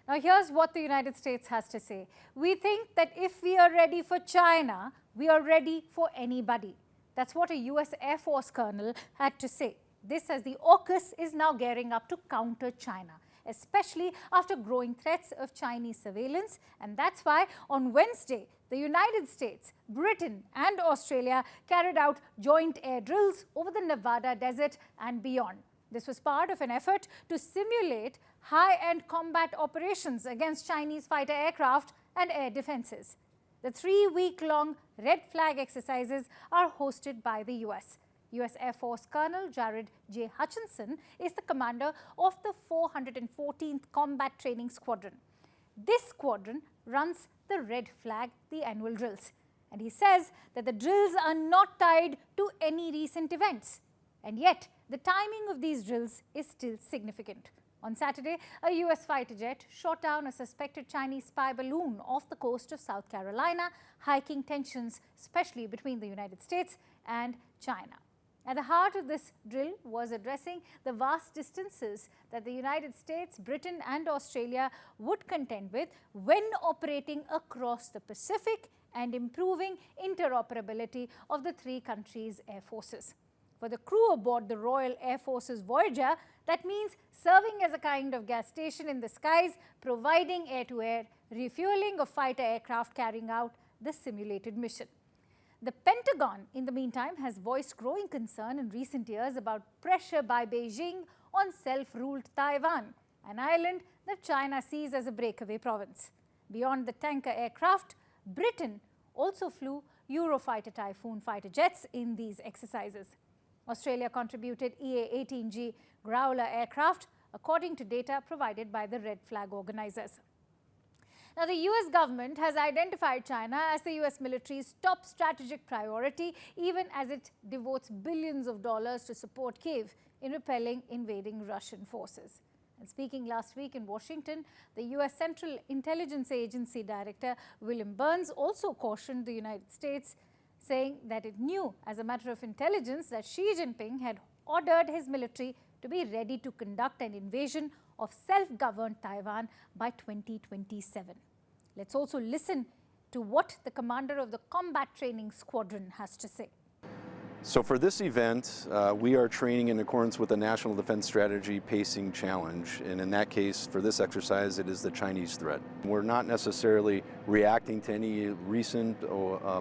Now, here's what the United States has to say. We think that if we are ready for China, we are ready for anybody. That's what a U.S. Air Force colonel had to say. This as the AUKUS is now gearing up to counter China, especially after growing threats of Chinese surveillance. And that's why on Wednesday, the United States, Britain and Australia carried out joint air drills over the Nevada desert and beyond. This was part of an effort to simulate high-end combat operations against Chinese fighter aircraft and air defenses. The 3-week-long Red Flag exercises are hosted by the U.S. U.S. Air Force Colonel Jared J. Hutchinson is the commander of the 414th Combat Training Squadron. This squadron runs the Red Flag, the annual drills. And he says that the drills are not tied to any recent events. And yet, the timing of these drills is still significant. On Saturday, a U.S. fighter jet shot down a suspected Chinese spy balloon off the coast of South Carolina, hiking tensions, especially between the United States and China. At the heart of this drill was addressing the vast distances that the United States, Britain and Australia would contend with when operating across the Pacific and improving interoperability of the three countries' air forces. For the crew aboard the Royal Air Force's Voyager, that means serving as a kind of gas station in the skies, providing air-to-air refueling of fighter aircraft carrying out the simulated mission. The Pentagon, in the meantime, has voiced growing concern in recent years about pressure by Beijing on self-ruled Taiwan, an island that China sees as a breakaway province. Beyond the tanker aircraft, Britain also flew Eurofighter Typhoon fighter jets in these exercises. Australia contributed EA-18G Growler aircraft, according to data provided by the Red Flag organizers. Now, the U.S. government has identified China as the U.S. military's top strategic priority, even as it devotes billions of dollars to support Kyiv in repelling invading Russian forces. And speaking last week in Washington, the U.S. Central Intelligence Agency Director William Burns also cautioned the United States, saying that it knew, as a matter of intelligence, that Xi Jinping had ordered his military to be ready to conduct an invasion of self-governed Taiwan by 2027. Let's also listen to what the commander of the Combat Training Squadron has to say. So for this event, we are training in accordance with the National Defense Strategy Pacing Challenge. And in that case, for this exercise, it is the Chinese threat. We're not necessarily reacting to any recent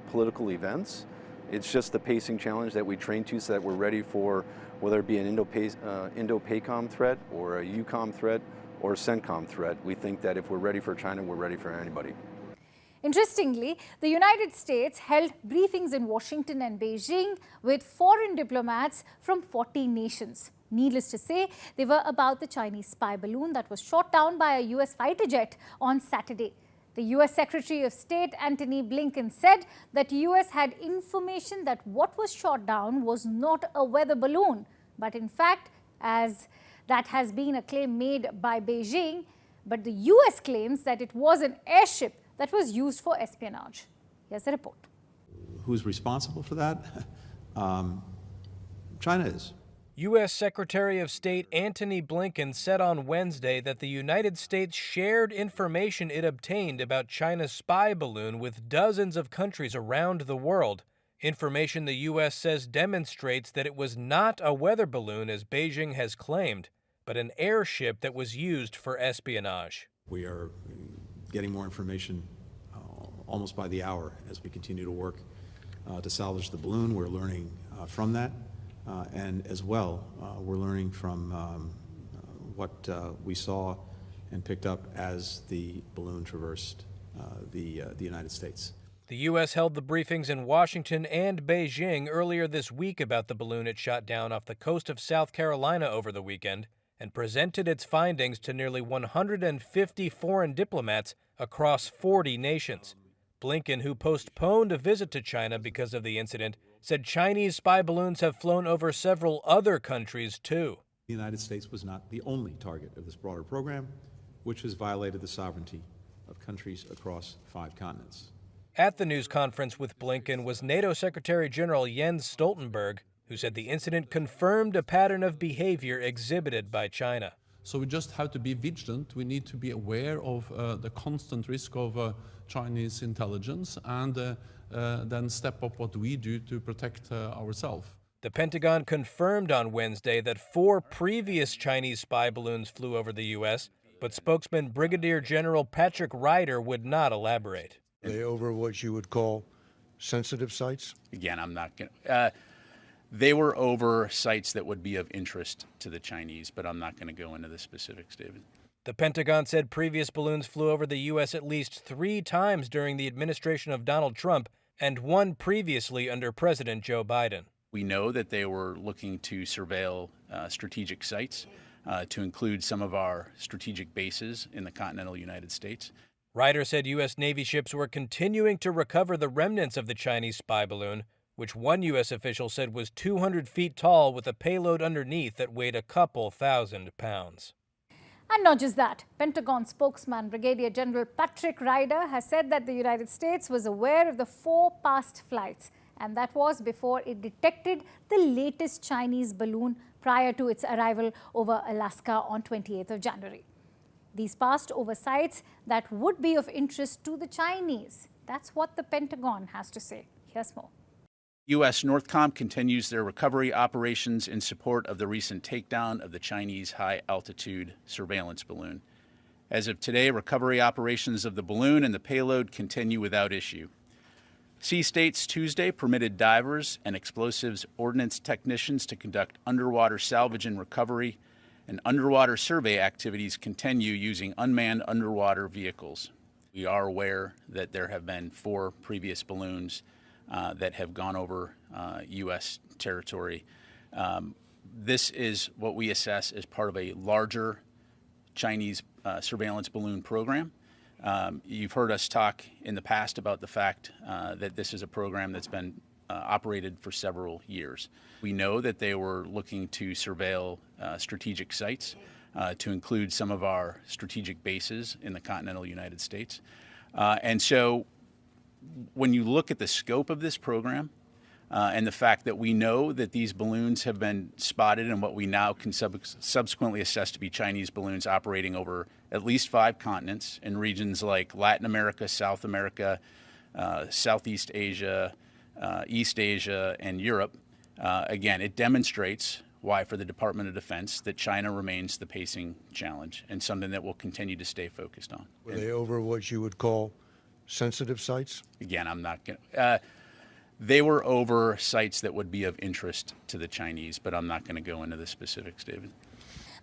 political events. It's just the pacing challenge that we train to so that we're ready for whether it be an Indo-PACOM threat or a EUCOM threat or a CENTCOM threat. We think that if we're ready for China, we're ready for anybody. Interestingly, the United States held briefings in Washington and Beijing with foreign diplomats from 40 nations. Needless to say, they were about the Chinese spy balloon that was shot down by a U.S. fighter jet on Saturday. The U.S. Secretary of State Antony Blinken said that the U.S. had information that what was shot down was not a weather balloon, but in fact, as that has been a claim made by Beijing, but the U.S. claims that it was an airship that was used for espionage. Here's the report. Who's responsible for that? China is. U.S. Secretary of State Antony Blinken said on Wednesday that the United States shared information it obtained about China's spy balloon with dozens of countries around the world. Information the U.S. says demonstrates that it was not a weather balloon as Beijing has claimed, but an airship that was used for espionage. We are getting more information almost by the hour as we continue to work to salvage the balloon. We're learning from that. And as well, we're learning from what we saw and picked up as the balloon traversed the United States. The U.S. held the briefings in Washington and Beijing earlier this week about the balloon it shot down off the coast of South Carolina over the weekend and presented its findings to nearly 150 foreign diplomats across 40 nations. Blinken, who postponed a visit to China because of the incident, said Chinese spy balloons have flown over several other countries, too. The United States was not the only target of this broader program, which has violated the sovereignty of countries across 5 continents. At the news conference with Blinken was NATO Secretary General Jens Stoltenberg, who said the incident confirmed a pattern of behavior exhibited by China. So we just have to be vigilant. We need to be aware of the constant risk of Chinese intelligence and then step up what we do to protect ourselves. The Pentagon confirmed on Wednesday that 4 previous Chinese spy balloons flew over the U.S., but spokesman Brigadier General Patrick Ryder would not elaborate. Are they over what you would call sensitive sites? Again, I'm not going to. They were over sites that would be of interest to the Chinese, but I'm not going to go into the specifics, David. The Pentagon said previous balloons flew over the U.S. at least 3 times during the administration of Donald Trump and 1 previously under President Joe Biden. We know that they were looking to surveil strategic sites, to include some of our strategic bases in the continental United States. Ryder said U.S. Navy ships were continuing to recover the remnants of the Chinese spy balloon, which one U.S. official said was 200 feet tall with a payload underneath that weighed a couple thousand pounds. And not just that, Pentagon spokesman Brigadier General Patrick Ryder has said that the United States was aware of the 4 past flights, and that was before it detected the latest Chinese balloon prior to its arrival over Alaska on 28th of January. These passed over sites that would be of interest to the Chinese. That's what the Pentagon has to say. Here's more. U.S. Northcom continues their recovery operations in support of the recent takedown of the Chinese high-altitude surveillance balloon. As of today, recovery operations of the balloon and the payload continue without issue. Sea States Tuesday permitted divers and explosives ordnance technicians to conduct underwater salvage and recovery, and underwater survey activities continue using unmanned underwater vehicles. We are aware that there have been 4 previous balloons that have gone over U.S. territory. This is what we assess as part of a larger Chinese surveillance balloon program. You've heard us talk in the past about the fact that this is a program that's been operated for several years. We know that they were looking to surveil strategic sites, to include some of our strategic bases in the continental United States. And so when you look at the scope of this program and the fact that we know that these balloons have been spotted in what we now can subsequently assess to be Chinese balloons operating over at least 5 continents in regions like Latin America, South America, Southeast Asia, East Asia, and Europe, again, it demonstrates why for the Department of Defense that China remains the pacing challenge and something that we'll continue to stay focused on. Were they over what you would call sensitive sites? Again, I'm not going to. They were over sites that would be of interest to the Chinese, but I'm not going to go into the specifics, David.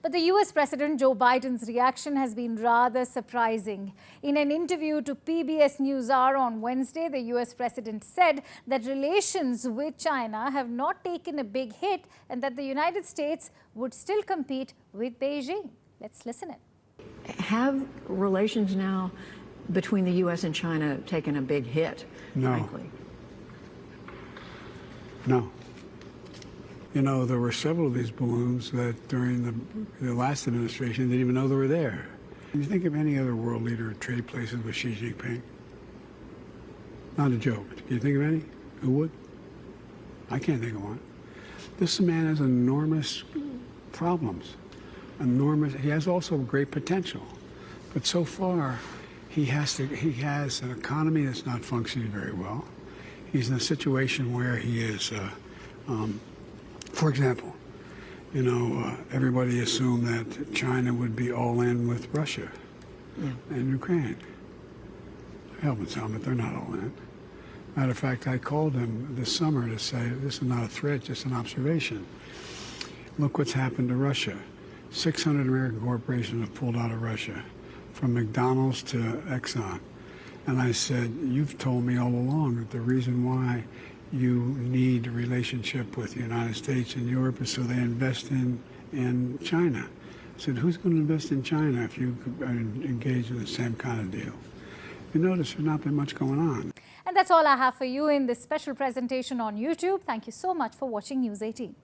But the U.S. President Joe Biden's reaction has been rather surprising. In an interview to PBS NewsHour on Wednesday, the U.S. President said that relations with China have not taken a big hit and that the United States would still compete with Beijing. Let's listen in. Have relations now between the U.S. and China taken a big hit, frankly? No. You know, there were several of these balloons that during the last administration didn't even know they were there. Can you think of any other world leader who trade places with Xi Jinping? Not a joke. Can you think of any? Who would? I can't think of one. This man has enormous problems. He has also great potential. But so far, he has an economy that's not functioning very well. He's in a situation where he is, for example, you know, everybody assumed that China would be all in with Russia and Ukraine. Helping some, but they're not all in. Matter of fact, I called him this summer to say, this is not a threat, just an observation. Look what's happened to Russia. 600 American corporations have pulled out of Russia, from McDonald's to Exxon. And I said, you've told me all along that the reason why you need a relationship with the United States and Europe is so they invest in China. I said, who's going to invest in China if you engage in the same kind of deal? You notice there's not been much going on. And that's all I have for you in this special presentation on YouTube. Thank you so much for watching News 18.